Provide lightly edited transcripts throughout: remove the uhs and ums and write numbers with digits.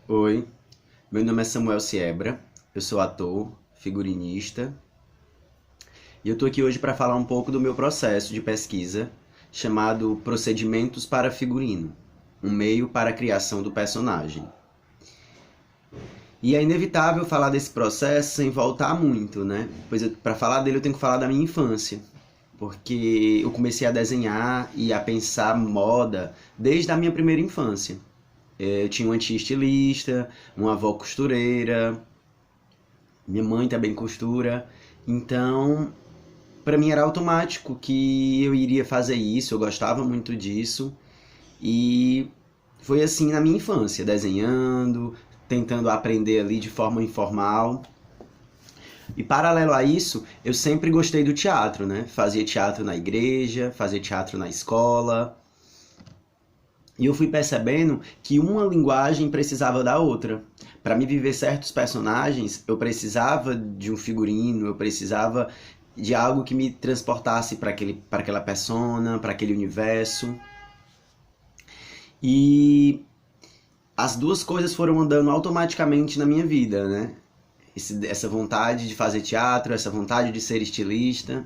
Oi, meu nome é Samuel Siebra, eu sou ator, figurinista e eu tô aqui hoje para falar um pouco do meu processo de pesquisa chamado Procedimentos para Figurino, um meio para a criação do personagem. E é inevitável falar desse processo sem voltar muito, né? Pois para falar dele eu tenho que falar da minha infância, porque eu comecei a desenhar e a pensar moda desde a minha primeira infância. Eu tinha uma tia estilista, uma avó costureira, minha mãe também costura, então para mim era automático que eu iria fazer isso, eu gostava muito disso e foi assim na minha infância, desenhando, tentando aprender ali de forma informal. E paralelo a isso, eu sempre gostei do teatro, né? Fazia teatro na igreja, fazia teatro na escola. E eu fui percebendo que uma linguagem precisava da outra. Para me viver certos personagens, eu precisava de um figurino, eu precisava de algo que me transportasse para aquela persona, para aquele universo. E as duas coisas foram andando automaticamente na minha vida, né? Essa vontade de fazer teatro, essa vontade de ser estilista.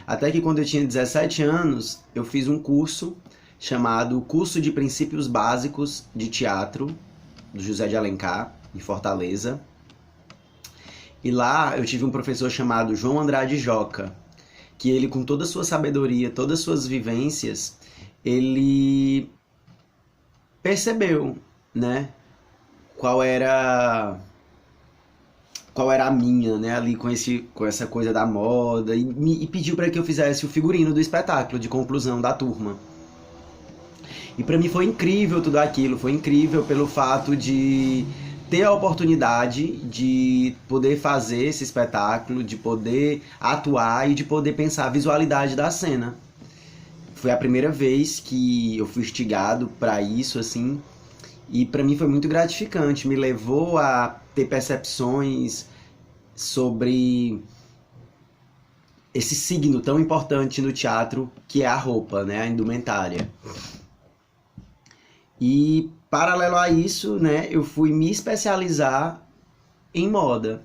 Até que quando eu tinha 17 anos, eu fiz um curso chamado Curso de Princípios Básicos de Teatro, do José de Alencar, em Fortaleza. E lá eu tive um professor chamado João Andrade Joca, que ele, com toda a sua sabedoria, todas as suas vivências, ele percebeu, né, qual era a minha, né, ali com essa coisa da moda e pediu para que eu fizesse o figurino do espetáculo de conclusão da turma. E para mim foi incrível tudo aquilo, foi incrível pelo fato de ter a oportunidade de poder fazer esse espetáculo, de poder atuar e de poder pensar a visualidade da cena. Foi a primeira vez que eu fui instigado para isso, assim, e para mim foi muito gratificante, me levou a ter percepções sobre esse signo tão importante no teatro que é a roupa, né, a indumentária. E paralelo a isso, né, eu fui me especializar em moda,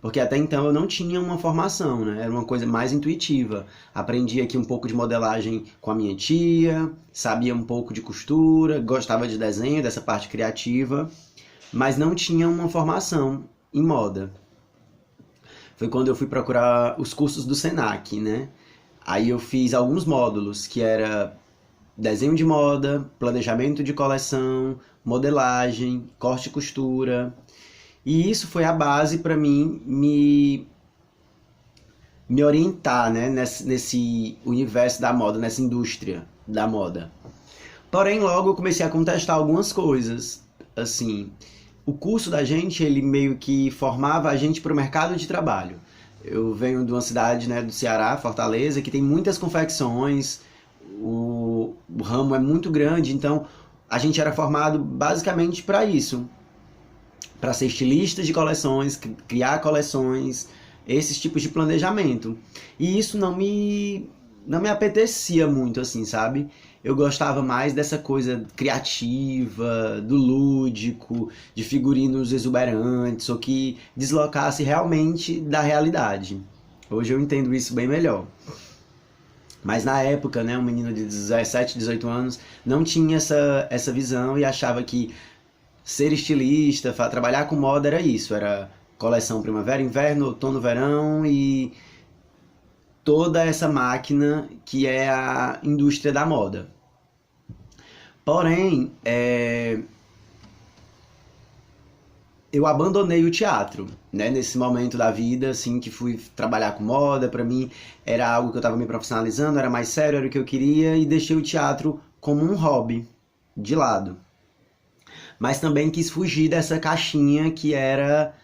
porque até então eu não tinha uma formação, né? Era uma coisa mais intuitiva. Aprendi aqui um pouco de modelagem com a minha tia, sabia um pouco de costura, gostava de desenho, dessa parte criativa, mas não tinha uma formação em moda. Foi quando eu fui procurar os cursos do Senac, né? Aí eu fiz alguns módulos, que era desenho de moda, planejamento de coleção, modelagem, corte e costura. E isso foi a base para mim me orientar, né, nesse universo da moda, nessa indústria da moda. Porém, logo eu comecei a contestar algumas coisas. Assim, o curso da gente, ele meio que formava a gente para o mercado de trabalho. Eu venho de uma cidade, né, do Ceará, Fortaleza, que tem muitas confecções, o ramo é muito grande, então a gente era formado basicamente para isso, para ser estilista de coleções, criar coleções, esses tipos de planejamento. E isso não me apetecia muito, assim, sabe? Eu gostava mais dessa coisa criativa, do lúdico, de figurinos exuberantes, ou que deslocasse realmente da realidade. Hoje eu entendo isso bem melhor. Mas na época, né, um menino de 17, 18 anos não tinha essa visão e achava que ser estilista, trabalhar com moda era isso, era coleção primavera, inverno, outono, verão e toda essa máquina que é a indústria da moda. Porém, eu abandonei o teatro, né, nesse momento da vida, assim, que fui trabalhar com moda, pra mim era algo que eu tava me profissionalizando, era mais sério, era o que eu queria, e deixei o teatro como um hobby, de lado. Mas também quis fugir dessa caixinha que era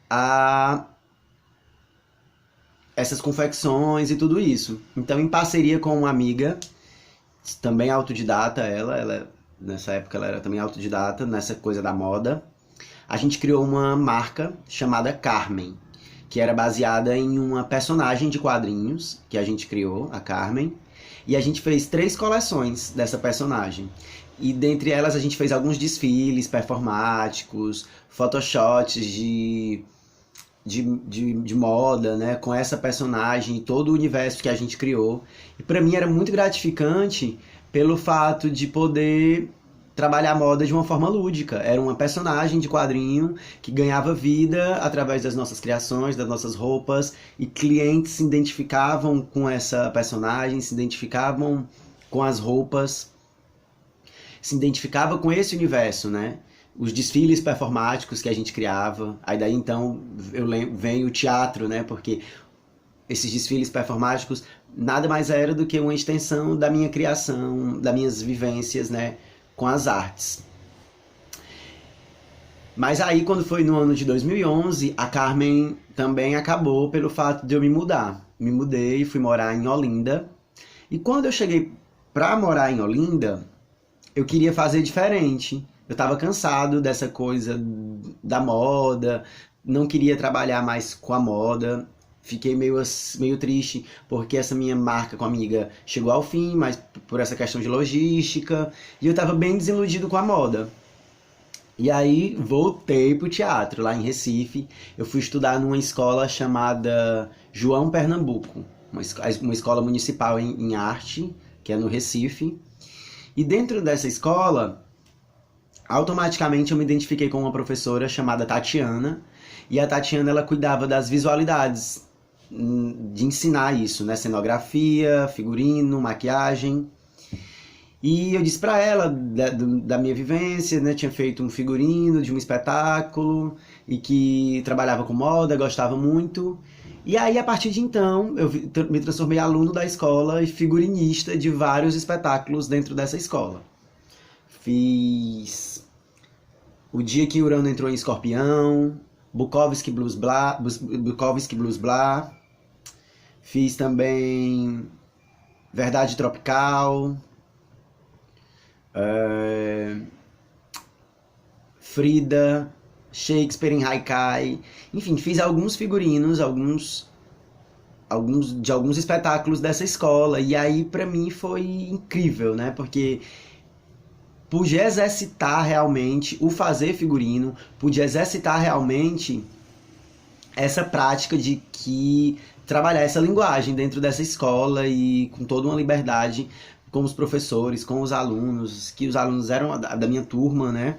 a essas confecções e tudo isso. Então, em parceria com uma amiga, também autodidata, ela nessa época ela era também autodidata nessa coisa da moda, a gente criou uma marca chamada Carmen, que era baseada em uma personagem de quadrinhos que a gente criou, a Carmen, e a gente fez 3 coleções dessa personagem. E dentre elas a gente fez alguns desfiles performáticos, photoshots de moda, né, com essa personagem e todo o universo que a gente criou. E para mim era muito gratificante pelo fato de poder trabalhar a moda de uma forma lúdica. Era uma personagem de quadrinho que ganhava vida através das nossas criações, das nossas roupas, e clientes se identificavam com essa personagem, se identificavam com as roupas, se identificava com esse universo, né? Os desfiles performáticos que a gente criava. Aí daí então vem o teatro, né? Porque esses desfiles performáticos nada mais era do que uma extensão da minha criação, das minhas vivências, né, com as artes. Mas aí, quando foi no ano de 2011, a Carmen também acabou pelo fato de eu me mudar. Me mudei e fui morar em Olinda. E quando eu cheguei pra morar em Olinda, eu queria fazer diferente. Eu estava cansado dessa coisa da moda, não queria trabalhar mais com a moda. Fiquei meio triste porque essa minha marca com a amiga chegou ao fim, mas por essa questão de logística. E eu estava bem desiludido com a moda. E aí voltei pro teatro lá em Recife. Eu fui estudar numa escola chamada João Pernambuco, uma escola municipal em arte, que é no Recife. E dentro dessa escola, automaticamente eu me identifiquei com uma professora chamada Tatiana. E a Tatiana, ela cuidava das visualidades, de ensinar isso, né? Cenografia, figurino, maquiagem. E eu disse pra ela da minha vivência, né? Tinha feito um figurino de um espetáculo e que trabalhava com moda, gostava muito. E aí, a partir de então, eu me transformei aluno da escola e figurinista de vários espetáculos dentro dessa escola. Fiz O Dia que Urano Entrou em Escorpião, Bukowski Blues Blah. Fiz também Verdade Tropical, Frida, Shakespeare em Haikai. Enfim, fiz alguns figurinos, de alguns espetáculos dessa escola. E aí, pra mim, foi incrível, né? Porque pude exercitar realmente o fazer figurino, pude exercitar realmente essa prática de que trabalhar essa linguagem dentro dessa escola e com toda uma liberdade com os professores, com os alunos, que os alunos eram da minha turma, né?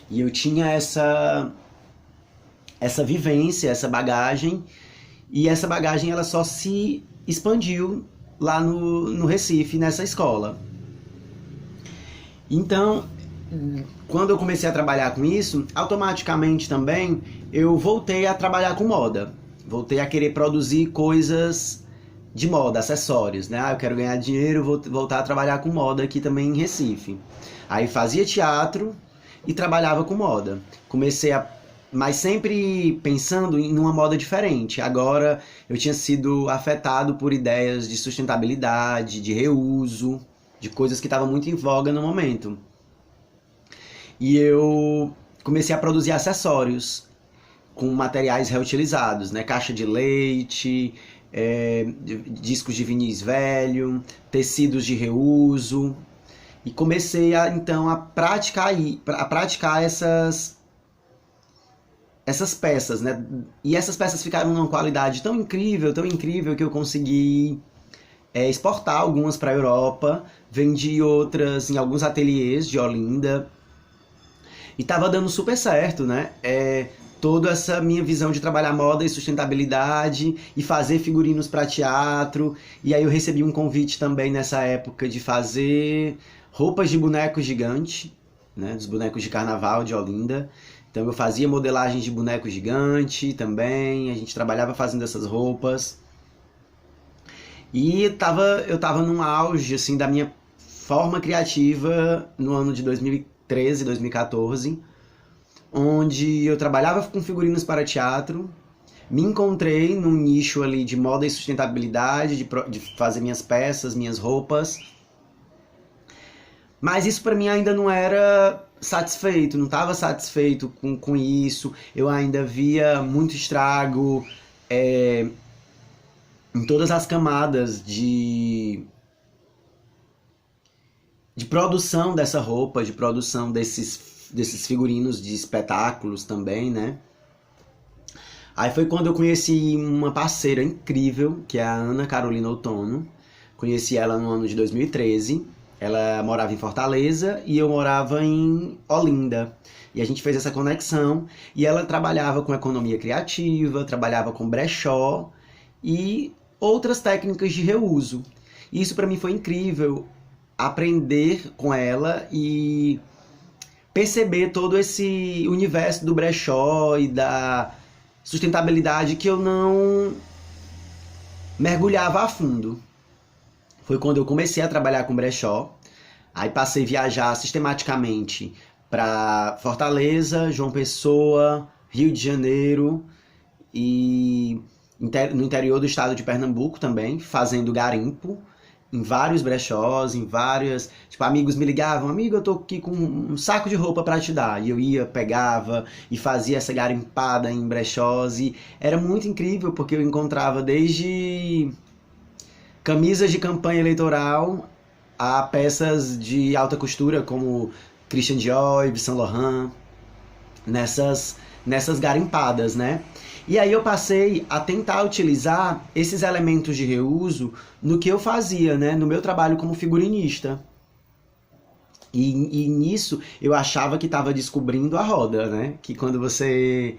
E eu tinha essa vivência, essa bagagem, e essa bagagem ela só se expandiu lá no Recife, nessa escola. Então, quando eu comecei a trabalhar com isso, automaticamente também eu voltei a trabalhar com moda. Voltei a querer produzir coisas de moda, acessórios, né? Ah, eu quero ganhar dinheiro, vou voltar a trabalhar com moda aqui também em Recife. Aí fazia teatro e trabalhava com moda. Mas sempre pensando em uma moda diferente. Agora eu tinha sido afetado por ideias de sustentabilidade, de reuso, de coisas que estavam muito em voga no momento. E eu comecei a produzir acessórios com materiais reutilizados, né? Caixa de leite, discos de vinis velho, tecidos de reuso. E comecei então a praticar essas peças, né? E essas peças ficaram numa qualidade tão incrível que eu consegui exportar algumas para a Europa, vendi outras em alguns ateliês de Olinda. E tava dando super certo, né? Toda essa minha visão de trabalhar moda e sustentabilidade e fazer figurinos para teatro. E aí eu recebi um convite também nessa época de fazer roupas de boneco gigante, né? Dos bonecos de carnaval de Olinda. Então eu fazia modelagem de boneco gigante também, a gente trabalhava fazendo essas roupas. E eu tava num auge assim, da minha forma criativa no ano de 2013, 2014, onde eu trabalhava com figurinos para teatro, me encontrei num nicho ali de moda e sustentabilidade, de fazer minhas peças, minhas roupas. Mas isso para mim ainda não era satisfeito, não estava satisfeito com isso. Eu ainda via muito estrago em todas as camadas de de produção dessa roupa, de produção desses figurinos de espetáculos também, né? Aí foi quando eu conheci uma parceira incrível, que é a Ana Carolina Outono. Conheci ela no ano de 2013. Ela morava em Fortaleza e eu morava em Olinda. E a gente fez essa conexão. E ela trabalhava com economia criativa, trabalhava com brechó e outras técnicas de reuso. E isso para mim foi incrível, aprender com ela e perceber todo esse universo do brechó e da sustentabilidade que eu não mergulhava a fundo. Foi quando eu comecei a trabalhar com brechó, aí passei a viajar sistematicamente para Fortaleza, João Pessoa, Rio de Janeiro e no interior do estado de Pernambuco também, fazendo garimpo em vários brechós, em várias... Tipo, amigos me ligavam, amigo, eu tô aqui com um saco de roupa pra te dar. E eu ia, pegava e fazia essa garimpada em brechós. E era muito incrível, porque eu encontrava desde camisas de campanha eleitoral a peças de alta costura, como Christian Dior, Yves Saint Laurent, nessas garimpadas, né? E aí eu passei a tentar utilizar esses elementos de reuso no que eu fazia, né? No meu trabalho como figurinista. E nisso eu achava que estava descobrindo a roda, né? Que quando você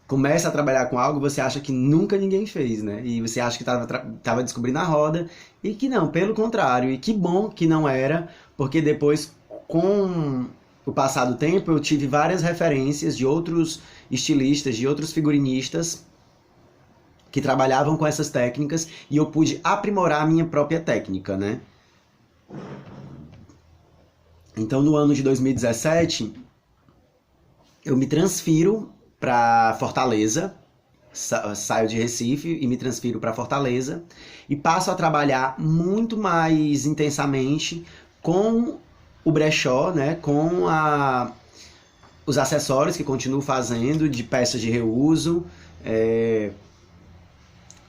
começa a trabalhar com algo, você acha que nunca ninguém fez, né? E você acha que estava descobrindo a roda e que não, pelo contrário. E que bom que não era, porque depois, com o passar do tempo, eu tive várias referências de outros estilistas, de outros figurinistas que trabalhavam com essas técnicas e eu pude aprimorar a minha própria técnica, né? Então, no ano de 2017, eu me transfiro para Fortaleza, saio de Recife e me transfiro para Fortaleza e passo a trabalhar muito mais intensamente com o brechó, né, com os acessórios que continuo fazendo de peças de reuso,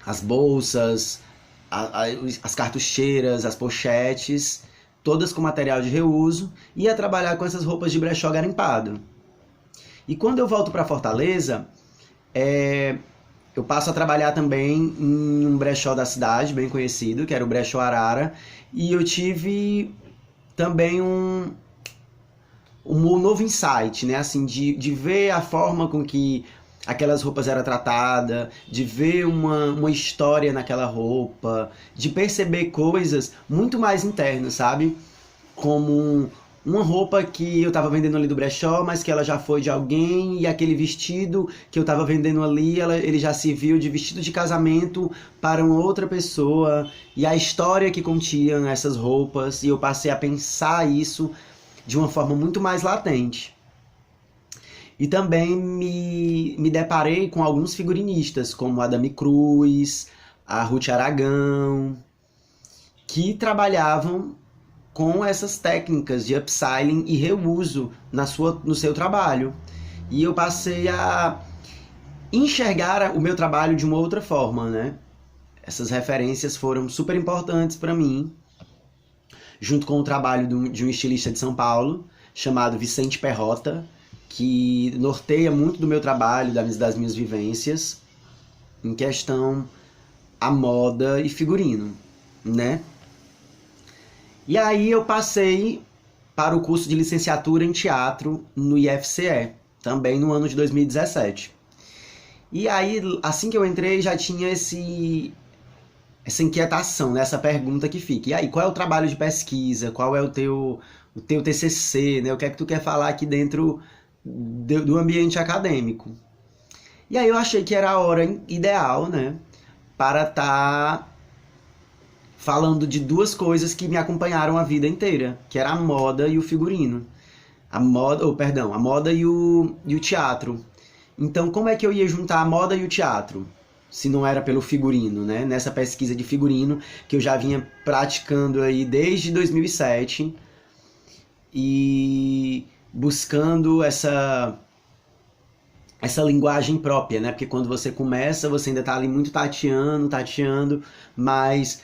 as bolsas, as cartucheiras, as pochetes, todas com material de reuso, e a trabalhar com essas roupas de brechó garimpado. E quando eu volto para Fortaleza, eu passo a trabalhar também em um brechó da cidade, bem conhecido, que era o Brechó Arara, e eu tive também um novo insight, né? Assim, de ver a forma com que aquelas roupas eram tratadas, de ver uma história naquela roupa, de perceber coisas muito mais internas, sabe? Como uma roupa que eu estava vendendo ali do brechó, mas que ela já foi de alguém, e aquele vestido que eu estava vendendo ali, ele já se viu de vestido de casamento para uma outra pessoa, e a história que continham essas roupas, e eu passei a pensar isso de uma forma muito mais latente. E também me deparei com alguns figurinistas, como a Dami Cruz, a Ruth Aragão, que trabalhavam com essas técnicas de upcycling e reuso no seu trabalho. E eu passei a enxergar o meu trabalho de uma outra forma, né? Essas referências foram super importantes para mim, junto com o trabalho de um estilista de São Paulo, chamado Vicente Perrota, que norteia muito do meu trabalho, das minhas vivências, em questão a moda e figurino, né? E aí eu passei para o curso de licenciatura em teatro no IFCE, também no ano de 2017. E aí, assim que eu entrei, já tinha essa inquietação, né? Essa pergunta que fica. E aí, qual é o trabalho de pesquisa? Qual é o teu TCC? Né? O que é que tu quer falar aqui dentro do ambiente acadêmico? E aí eu achei que era a hora ideal, né? Para estar falando de duas coisas que me acompanharam a vida inteira, que era a moda e o figurino. A moda e o teatro. Então, como é que eu ia juntar a moda e o teatro? Se não era pelo figurino, né? Nessa pesquisa de figurino que eu já vinha praticando aí desde 2007 e buscando essa essa linguagem própria, né? Porque quando você começa, você ainda tá ali muito tateando, mas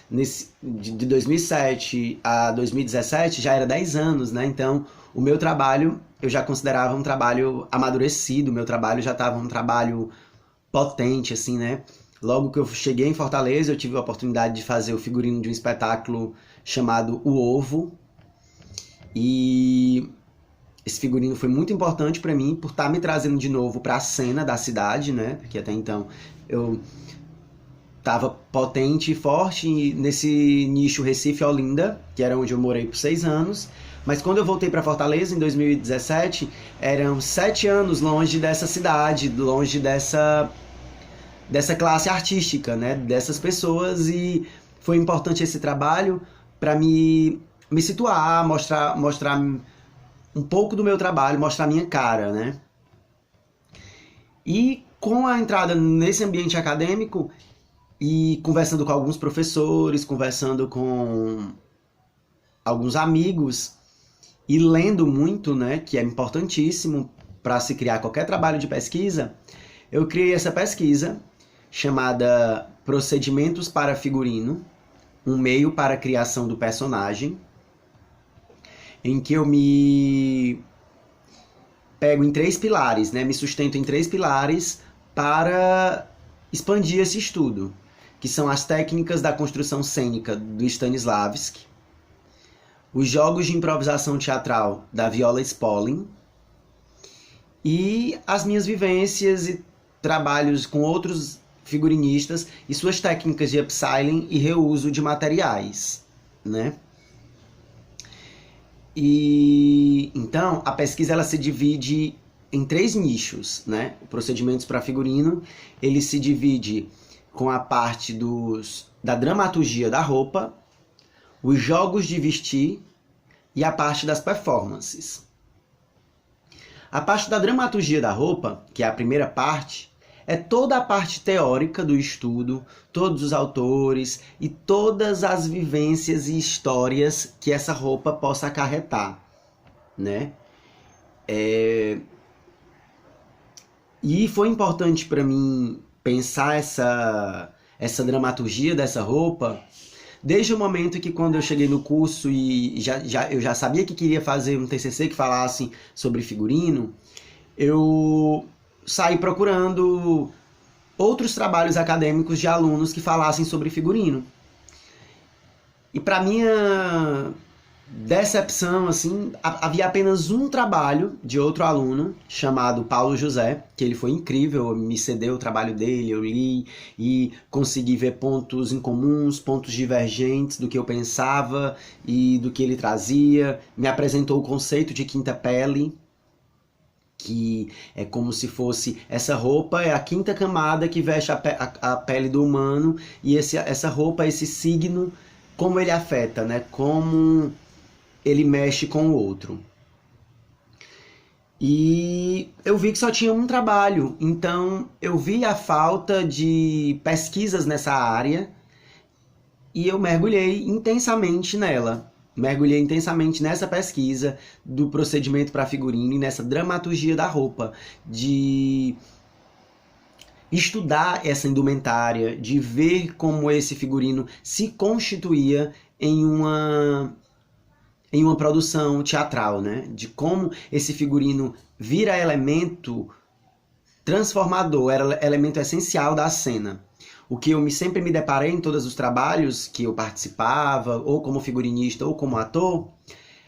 de 2007 a 2017 já era 10 anos, né? Então, o meu trabalho, eu já considerava um trabalho amadurecido, o meu trabalho já estava um trabalho potente, assim, né? Logo que eu cheguei em Fortaleza, eu tive a oportunidade de fazer o figurino de um espetáculo chamado O Ovo, e esse figurino foi muito importante para mim por estar me trazendo de novo para a cena da cidade, né? Porque até então eu estava potente e forte nesse nicho Recife e Olinda, que era onde eu morei por 6 anos. Mas quando eu voltei para Fortaleza em 2017, eram 7 anos longe dessa cidade, longe dessa classe artística, né? Dessas pessoas, e foi importante esse trabalho para me situar, mostrar um pouco do meu trabalho, mostrar a minha cara, né? E com a entrada nesse ambiente acadêmico e conversando com alguns professores, conversando com alguns amigos e lendo muito, né, que é importantíssimo para se criar qualquer trabalho de pesquisa, eu criei essa pesquisa chamada Procedimentos para Figurino, um meio para a criação do personagem, em que eu me pego em 3 pilares, né? Me sustento em 3 pilares para expandir esse estudo, que são as técnicas da construção cênica do Stanislavski, os jogos de improvisação teatral da Viola Spolin e as minhas vivências e trabalhos com outros figurinistas e suas técnicas de upcycling e reuso de materiais, né? E então a pesquisa ela se divide em 3 nichos, né? O Procedimentos para Figurino, ele se divide com a parte da dramaturgia da roupa, os jogos de vestir e a parte das performances. A parte da dramaturgia da roupa, que é a primeira parte, é toda a parte teórica do estudo, todos os autores e todas as vivências e histórias que essa roupa possa acarretar, né? E foi importante para mim pensar essa dramaturgia dessa roupa desde o momento que, quando eu cheguei no curso e eu já sabia que queria fazer um TCC que falasse sobre figurino, eu saí procurando outros trabalhos acadêmicos de alunos que falassem sobre figurino. E para minha decepção, assim, havia apenas um trabalho de outro aluno chamado Paulo José, que ele foi incrível, me cedeu o trabalho dele, eu li e consegui ver pontos em comuns, pontos divergentes do que eu pensava e do que ele trazia, me apresentou o conceito de quinta pele, que é como se fosse essa roupa é a quinta camada que veste a pele do humano, e essa roupa, esse signo, como ele afeta, né? Como ele mexe com o outro. E eu vi que só tinha um trabalho, então eu vi a falta de pesquisas nessa área e eu mergulhei intensamente nela. Mergulhei intensamente nessa pesquisa do procedimento para figurino e nessa dramaturgia da roupa, de estudar essa indumentária, de ver como esse figurino se constituía em uma produção teatral, né? De como esse figurino vira elemento transformador, era elemento essencial da cena. O que eu sempre me deparei em todos os trabalhos que eu participava, ou como figurinista ou como ator,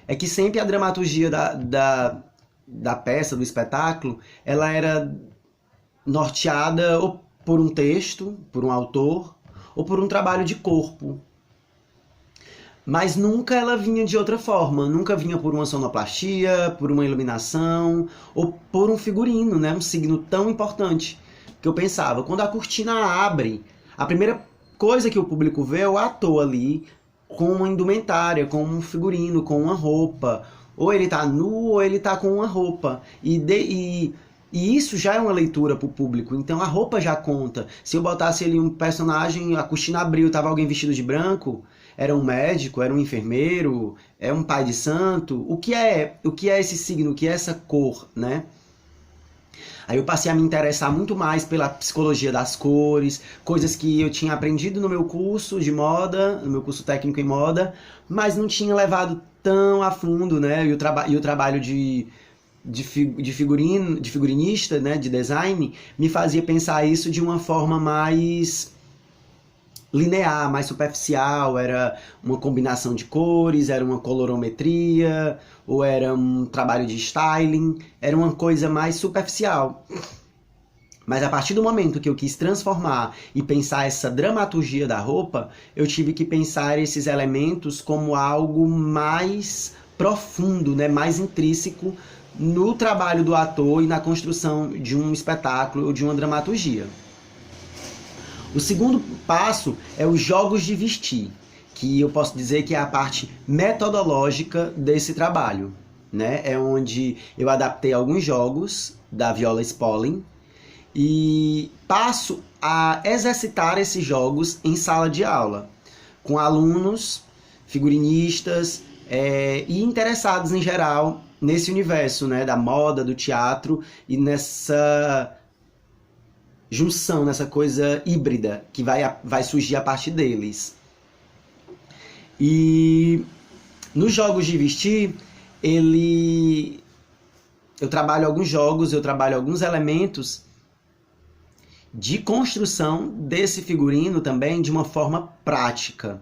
é que sempre a dramaturgia da peça, do espetáculo, ela era norteada ou por um texto, por um autor, ou por um trabalho de corpo. Mas nunca ela vinha de outra forma, nunca vinha por uma sonoplastia, por uma iluminação, ou por um figurino, né? Um signo tão importante. Que eu pensava, quando a cortina abre, a primeira coisa que o público vê é o ator ali, com uma indumentária, com um figurino, com uma roupa. Ou ele tá nu, ou ele tá com uma roupa. E isso já é uma leitura pro público, então a roupa já conta. Se eu botasse ali um personagem, a cortina abriu, tava alguém vestido de branco, era um médico, era um enfermeiro, é um pai de santo. O que é esse signo, o que é essa cor, né? Aí eu passei a me interessar muito mais pela psicologia das cores, coisas que eu tinha aprendido no meu curso de moda, no meu curso técnico em moda, mas não tinha levado tão a fundo, né? E o trabalho de figurinista, né? De design, me fazia pensar isso de uma forma mais linear, mais superficial, era uma combinação de cores, era uma colorometria, ou era um trabalho de styling, era uma coisa mais superficial. Mas a partir do momento que eu quis transformar e pensar essa dramaturgia da roupa, eu tive que pensar esses elementos como algo mais profundo, né, mais intrínseco no trabalho do ator e na construção de um espetáculo ou de uma dramaturgia. O segundo passo é os jogos de vestir, que eu posso dizer que é a parte metodológica desse trabalho, né? É onde eu adaptei alguns jogos da Viola Spolin e passo a exercitar esses jogos em sala de aula, com alunos, figurinistas e interessados em geral nesse universo, né, da moda, do teatro e nessa junção, nessa coisa híbrida que vai surgir a partir deles. E nos jogos de vestir, eu trabalho alguns jogos, eu trabalho alguns elementos de construção desse figurino também de uma forma prática.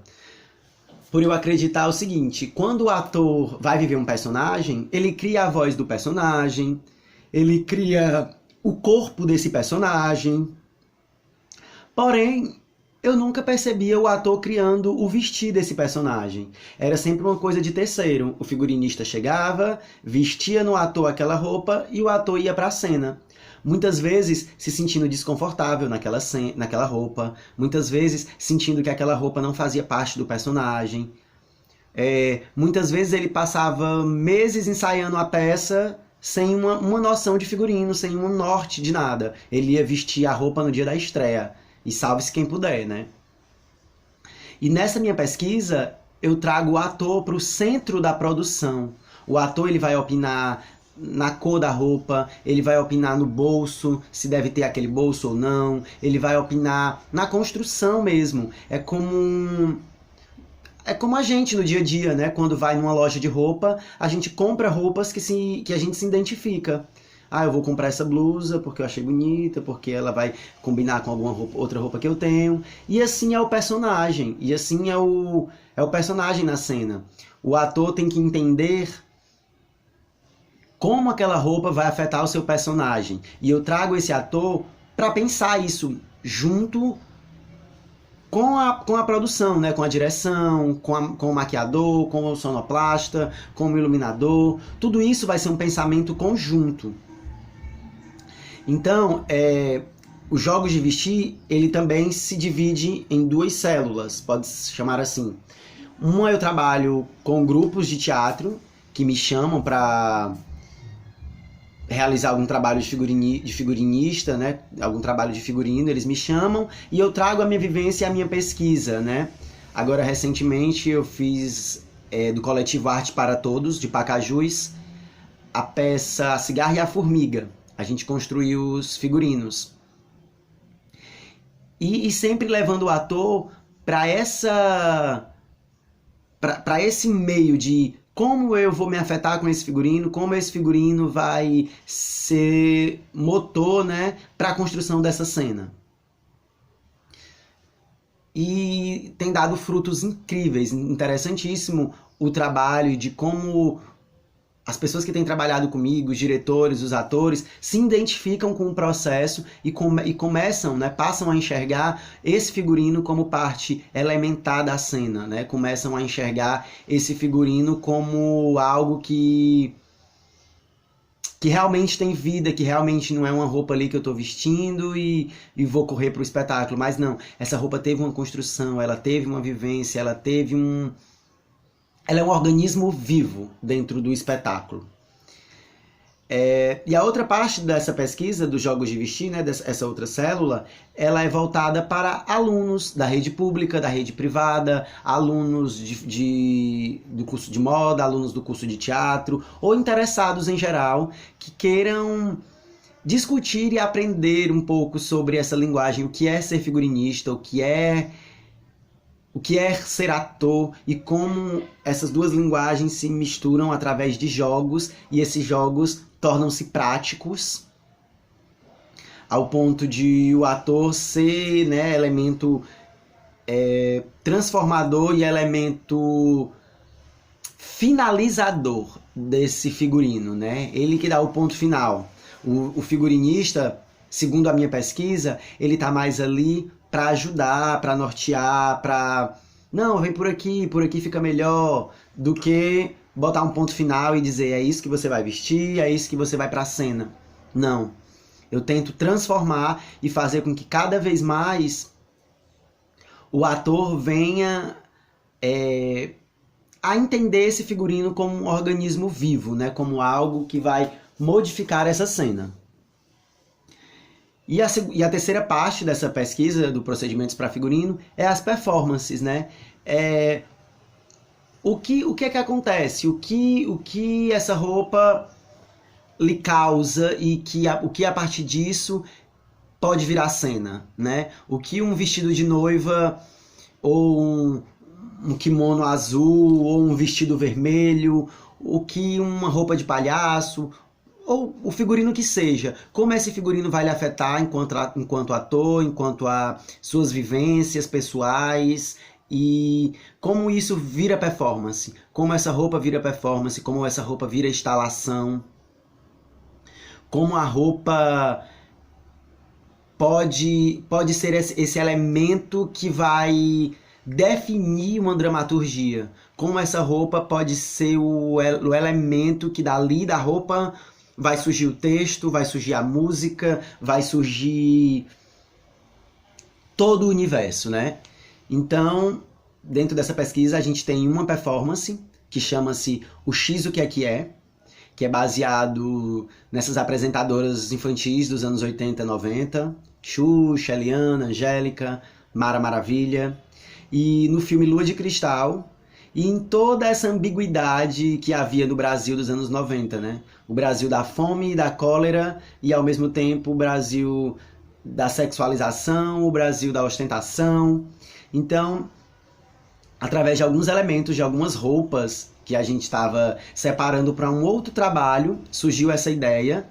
Por eu acreditar o seguinte, quando o ator vai viver um personagem, ele cria a voz do personagem, ele cria o corpo desse personagem. Porém, eu nunca percebia o ator criando o vestir desse personagem. Era sempre uma coisa de terceiro. O figurinista chegava, vestia no ator aquela roupa e o ator ia para a cena. Muitas vezes se sentindo desconfortável naquela roupa, muitas vezes sentindo que aquela roupa não fazia parte do personagem. Muitas vezes ele passava meses ensaiando a peça sem uma noção de figurino, sem um norte de nada. Ele ia vestir a roupa no dia da estreia. E salve-se quem puder, né? E nessa minha pesquisa, eu trago o ator para o centro da produção. O ator ele vai opinar na cor da roupa, ele vai opinar no bolso, se deve ter aquele bolso ou não, ele vai opinar na construção mesmo. É como a gente no dia a dia, né? Quando vai numa loja de roupa, a gente compra roupas que a gente se identifica. Ah, eu vou comprar essa blusa porque eu achei bonita, porque ela vai combinar com outra roupa que eu tenho. E assim é o personagem, e assim é o personagem na cena. O ator tem que entender como aquela roupa vai afetar o seu personagem. E eu trago esse ator para pensar isso junto com a produção, né? Com a direção, com o maquiador, com o sonoplasta, com o iluminador. Tudo isso vai ser um pensamento conjunto. Então, os jogos de vestir, ele também se divide em duas células, pode se chamar assim. Uma eu trabalho com grupos de teatro que me chamam para realizar algum trabalho de figurinista, né? Algum trabalho de figurino, eles me chamam e eu trago a minha vivência e a minha pesquisa, né? Agora, recentemente, eu fiz do coletivo Arte para Todos, de Pacajus, a peça A Cigarra e a Formiga. A gente construiu os figurinos. E sempre levando o ator para esse meio de como eu vou me afetar com esse figurino, como esse figurino vai ser motor, né, para a construção dessa cena. E tem dado frutos incríveis, interessantíssimo o trabalho de como as pessoas que têm trabalhado comigo, os diretores, os atores, se identificam com o processo e começam, né, passam a enxergar esse figurino como parte elementar da cena, né? Começam a enxergar esse figurino como algo que realmente tem vida, que realmente não é uma roupa ali que eu estou vestindo e vou correr para o espetáculo. Mas não, essa roupa teve uma construção, ela teve uma vivência, ela é um organismo vivo dentro do espetáculo. E a outra parte dessa pesquisa dos jogos de vestir, né, essa outra célula, ela é voltada para alunos da rede pública, da rede privada, alunos do curso de moda, alunos do curso de teatro, ou interessados em geral, que queiram discutir e aprender um pouco sobre essa linguagem, o que é ser figurinista, o que é ser ator e como essas duas linguagens se misturam através de jogos e esses jogos tornam-se práticos ao ponto de o ator ser, né, elemento transformador e elemento finalizador desse figurino, né? Ele que dá o ponto final. O figurinista, segundo a minha pesquisa, ele tá mais ali para ajudar, para nortear, para não, vem por aqui fica melhor, do que botar um ponto final e dizer é isso que você vai vestir, é isso que você vai para a cena. Não. Eu tento transformar e fazer com que cada vez mais o ator venha a entender esse figurino como um organismo vivo, né? Como algo que vai modificar essa cena. E a terceira parte dessa pesquisa do procedimentos para figurino é as performances, né? O que é que acontece? O que essa roupa lhe causa e o que a partir disso pode virar cena, né? O que um vestido de noiva ou um kimono azul ou um vestido vermelho, o que uma roupa de palhaço ou o figurino que seja, como esse figurino vai lhe afetar enquanto ator, enquanto a suas vivências pessoais e como isso vira performance, como essa roupa vira performance, como essa roupa vira instalação, como a roupa pode ser esse elemento que vai definir uma dramaturgia, como essa roupa pode ser o elemento que dali da roupa vai surgir o texto, vai surgir a música, vai surgir todo o universo, né? Então, dentro dessa pesquisa, a gente tem uma performance que chama-se O X o que é baseado nessas apresentadoras infantis dos anos 80 e 90, Xuxa, Eliana, Angélica, Mara Maravilha, e no filme Lua de Cristal, e em toda essa ambiguidade que havia no Brasil dos anos 90, né? O Brasil da fome e da cólera, e ao mesmo tempo o Brasil da sexualização, o Brasil da ostentação. Então, através de alguns elementos, de algumas roupas que a gente estava separando para um outro trabalho, surgiu essa ideia,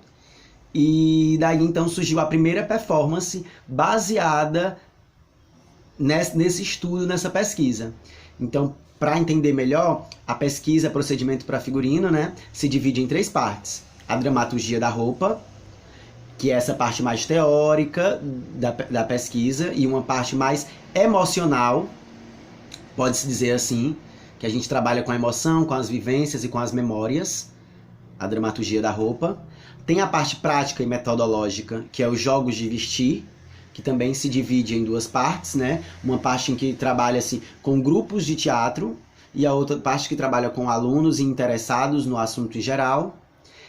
e daí então surgiu a primeira performance baseada nesse estudo, nessa pesquisa. Então, para entender melhor, a pesquisa Procedimento para Figurino, né, se divide em 3 partes. A dramaturgia da roupa, que é essa parte mais teórica da pesquisa, e uma parte mais emocional, pode-se dizer assim, que a gente trabalha com a emoção, com as vivências e com as memórias, a dramaturgia da roupa. Tem a parte prática e metodológica, que é os jogos de vestir, que também se divide em 2 partes, né? Uma parte em que trabalha-se com grupos de teatro e a outra parte que trabalha com alunos e interessados no assunto em geral.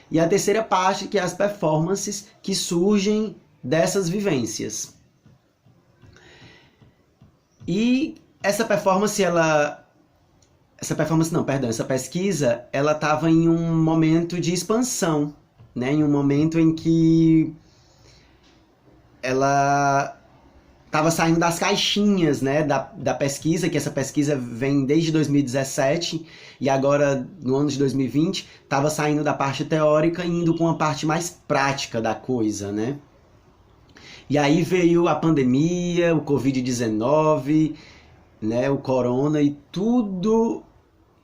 E a terceira parte que é as performances que surgem dessas vivências. E essa pesquisa, ela estava em um momento de expansão, né? Em um momento em que ela estava saindo das caixinhas, né, da pesquisa, que essa pesquisa vem desde 2017, e agora, no ano de 2020, estava saindo da parte teórica e indo para uma parte mais prática da coisa, né? E aí veio a pandemia, o Covid-19, né, o corona e tudo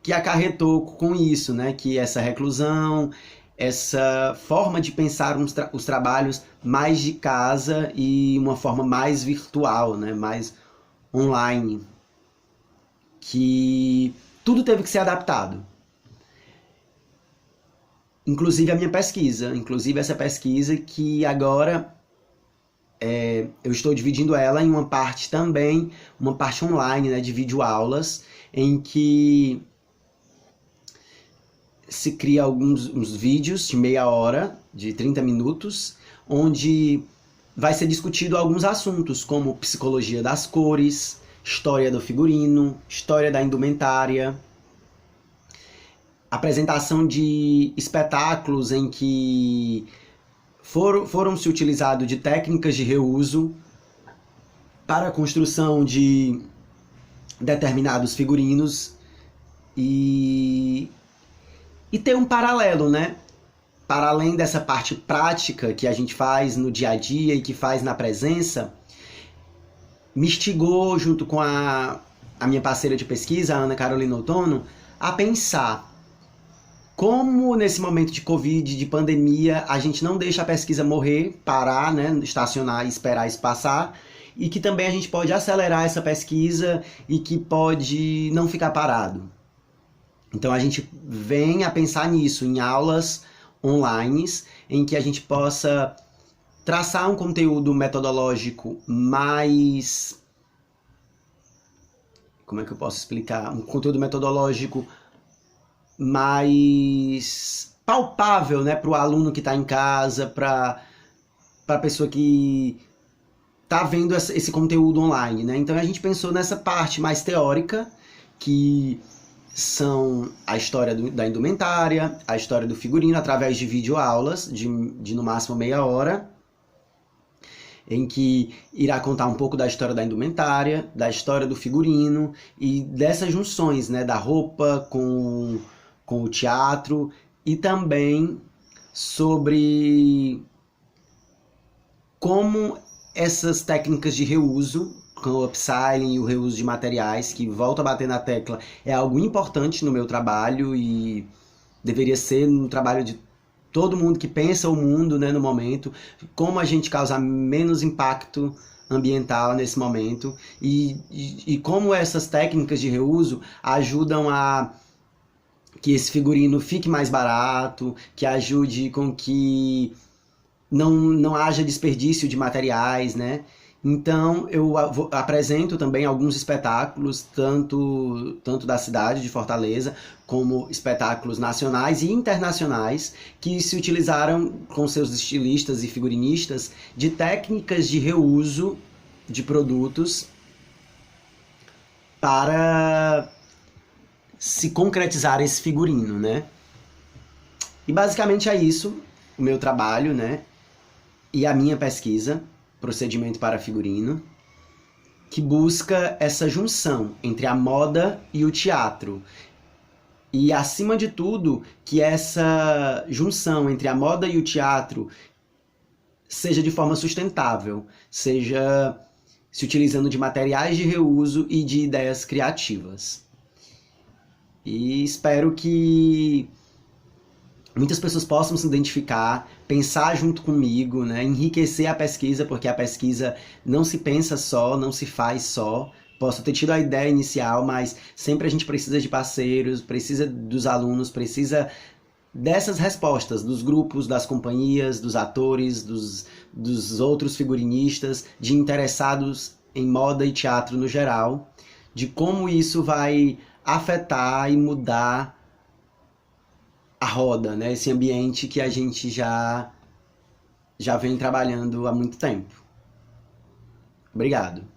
que acarretou com isso, né, que essa reclusão, essa forma de pensar os trabalhos mais de casa e uma forma mais virtual, né, mais online, que tudo teve que ser adaptado. Inclusive a minha pesquisa, inclusive essa pesquisa que agora eu estou dividindo ela em uma parte também, uma parte online, né, de videoaulas, em que se cria uns vídeos de meia hora, de 30 minutos, onde vai ser discutido alguns assuntos, como psicologia das cores, história do figurino, história da indumentária, apresentação de espetáculos em que foram se utilizado de técnicas de reuso para a construção de determinados figurinos e ter um paralelo, né? Para além dessa parte prática que a gente faz no dia a dia e que faz na presença, me instigou, junto com a minha parceira de pesquisa, a Ana Carolina Outono, a pensar como nesse momento de Covid, de pandemia, a gente não deixa a pesquisa morrer, parar, né, estacionar e esperar isso passar, e que também a gente pode acelerar essa pesquisa e que pode não ficar parado. Então a gente vem a pensar nisso, em aulas online, em que a gente possa traçar um conteúdo metodológico mais... Como é que eu posso explicar? Um conteúdo metodológico mais palpável, né, para o aluno que está em casa, para a pessoa que está vendo esse conteúdo online, né? Então a gente pensou nessa parte mais teórica, que são a história da indumentária, a história do figurino, através de videoaulas de no máximo meia hora, em que irá contar um pouco da história da indumentária, da história do figurino e dessas junções, né, da roupa com o teatro, e também sobre como essas técnicas de reuso, com o upcycling e o reuso de materiais, que volto a bater na tecla, é algo importante no meu trabalho e deveria ser no trabalho de todo mundo que pensa o mundo, né, no momento, como a gente causa menos impacto ambiental nesse momento e como essas técnicas de reuso ajudam a que esse figurino fique mais barato, que ajude com que não haja desperdício de materiais, né? Então eu apresento também alguns espetáculos, tanto da cidade de Fortaleza, como espetáculos nacionais e internacionais, que se utilizaram com seus estilistas e figurinistas de técnicas de reuso de produtos para se concretizar esse figurino, né? E basicamente é isso, o meu trabalho, né? E a minha pesquisa, Procedimento para Figurino, que busca essa junção entre a moda e o teatro. E, acima de tudo, que essa junção entre a moda e o teatro seja de forma sustentável, seja se utilizando de materiais de reuso e de ideias criativas. E espero que muitas pessoas possam se identificar, pensar junto comigo, né? Enriquecer a pesquisa, porque a pesquisa não se pensa só, não se faz só. Posso ter tido a ideia inicial, mas sempre a gente precisa de parceiros, precisa dos alunos, precisa dessas respostas, dos grupos, das companhias, dos atores, dos outros figurinistas, de interessados em moda e teatro no geral, de como isso vai afetar e mudar a roda, né? Esse ambiente que a gente já vem trabalhando há muito tempo. Obrigado.